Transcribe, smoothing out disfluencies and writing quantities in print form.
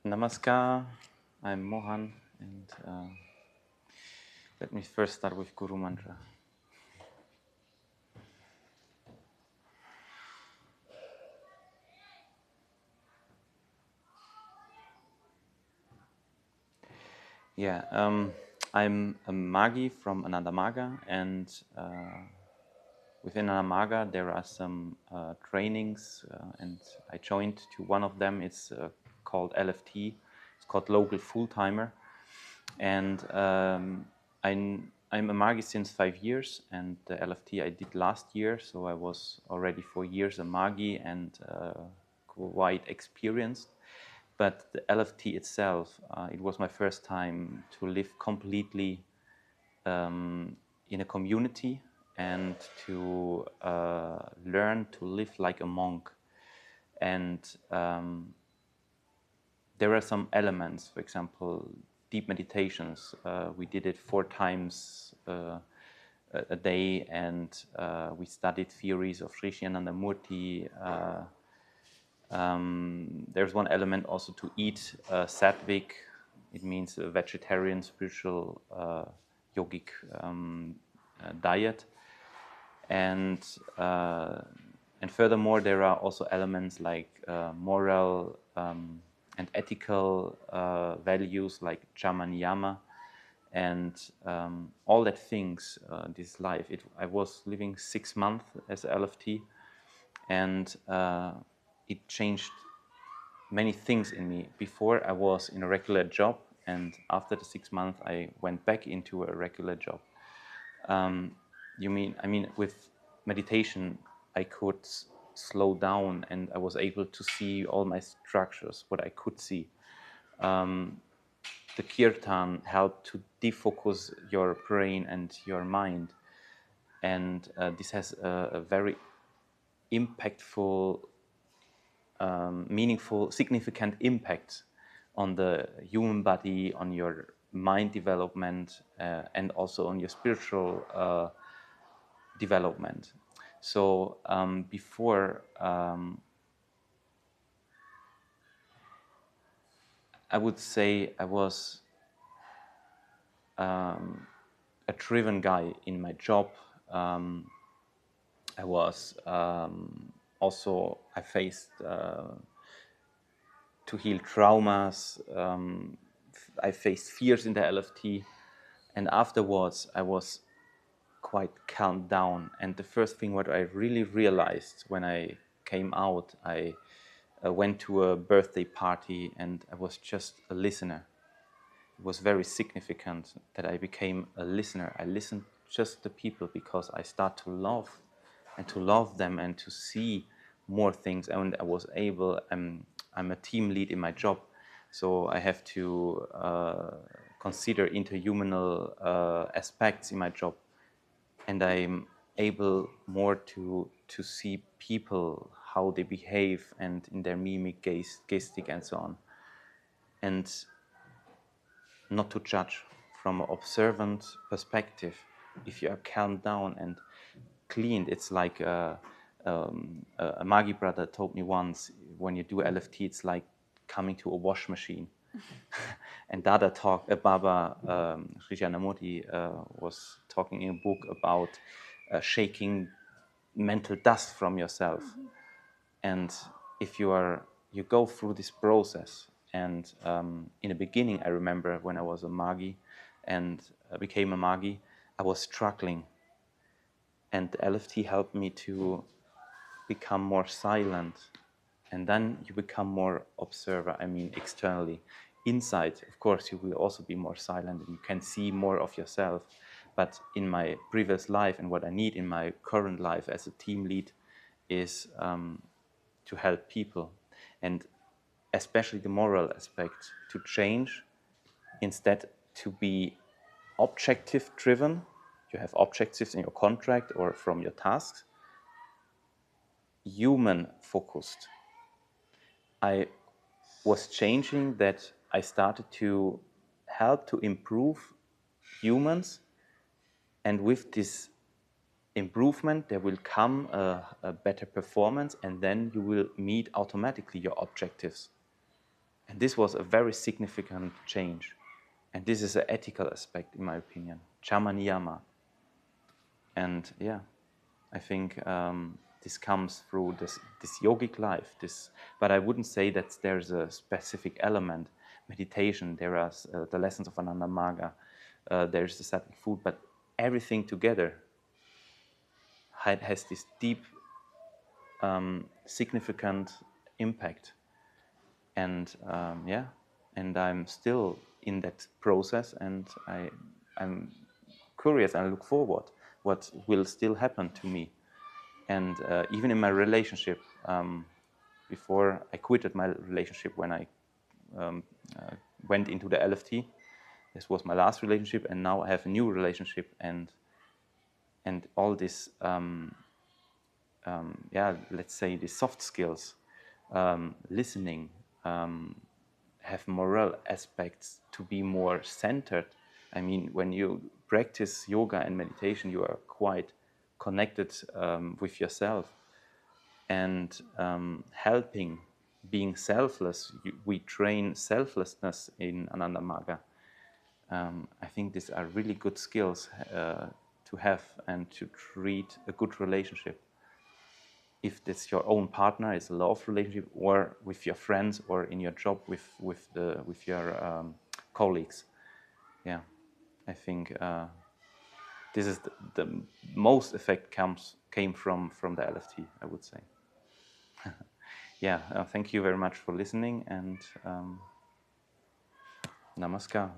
Namaskar, I'm Mohan, and let me first start with Guru Mantra. Yeah, I'm a Magi from Ananda Marga, and within Ananda Marga there are some trainings, and I joined to one of them. It's called LFT. It's called Local Full Timer, and I'm a Magi since 5 years, and the LFT I did last year, so I was already 4 years a Magi and quite experienced. But the LFT itself, it was my first time to live completely in a community and to learn to live like a monk. And there are some elements, for example, deep meditations. We did it 4 times a day, and we studied theories of Sri Ananda Murti. There's one element also to eat sattvic. It means a vegetarian, spiritual, yogic diet. And furthermore, there are also elements like moral and ethical values like Jama Niyama, and all that things. This life. I was living 6 months as a LFT, and it changed many things in me. Before I was in a regular job, and after the 6 months I went back into a regular job. I mean, with meditation, I could slow down, and I was able to see all my structures, what I could see. The kirtan helped to defocus your brain and your mind, and this has a very impactful, meaningful, significant impact on the human body, on your mind development, and also on your spiritual development. So before, I would say I was a driven guy in my job. I was also, I faced to heal traumas. I faced fears in the LFT, and afterwards I was quite calmed down. And the first thing what I really realized when I came out, I went to a birthday party and I was just a listener. It was very significant that I became a listener. I listened just to people because I start to love them and to see more things. And I was able, I'm a team lead in my job, so I have to consider interhumanal aspects in my job. And I'm able more to see people, how they behave, and in their mimic, gestic, and so on. And not to judge from an observant perspective. If you are calmed down and cleaned, it's like a Magi brother told me once, when you do LFT, it's like coming to a wash machine. And Dada talk, Baba Sri Janamurti was talking in a book about shaking mental dust from yourself. And if you go through this process, and in the beginning, I remember when I was a Magi and became a Magi, I was struggling. And the LFT helped me to become more silent. And then you become more observer, I mean externally. Inside, of course, you will also be more silent and you can see more of yourself. But in my previous life and what I need in my current life as a team lead is to help people, and especially the moral aspect, to change instead to be objective driven. You have objectives in your contract or from your tasks. Human focused. I was changing that. I started to help to improve humans, and with this improvement there will come a better performance, and then you will meet automatically your objectives. And this was a very significant change. And this is an ethical aspect, in my opinion. Chama niyama. And yeah, I think this comes through this yogic life. But I wouldn't say that there's a specific element. Meditation, there are the lessons of Ananda Marga, there's the sattvic food, but everything together has this deep, significant impact. And yeah, and I'm still in that process, and I'm curious, and I look forward what will still happen to me. And even in my relationship, before I quitted my relationship, when I went into the LFT, this was my last relationship, and now I have a new relationship, and all this, yeah, let's say the soft skills, listening, have moral aspects to be more centered. I mean, when you practice yoga and meditation, you are quite connected with yourself, and helping, being selfless. We train selflessness in Ananda Marga. I think these are really good skills to have and to treat a good relationship. If it's your own partner, it's a love relationship, or with your friends, or in your job with your colleagues. Yeah, I think this is the most effect came from the LFT, I would say. Yeah, thank you very much for listening, and namaskar.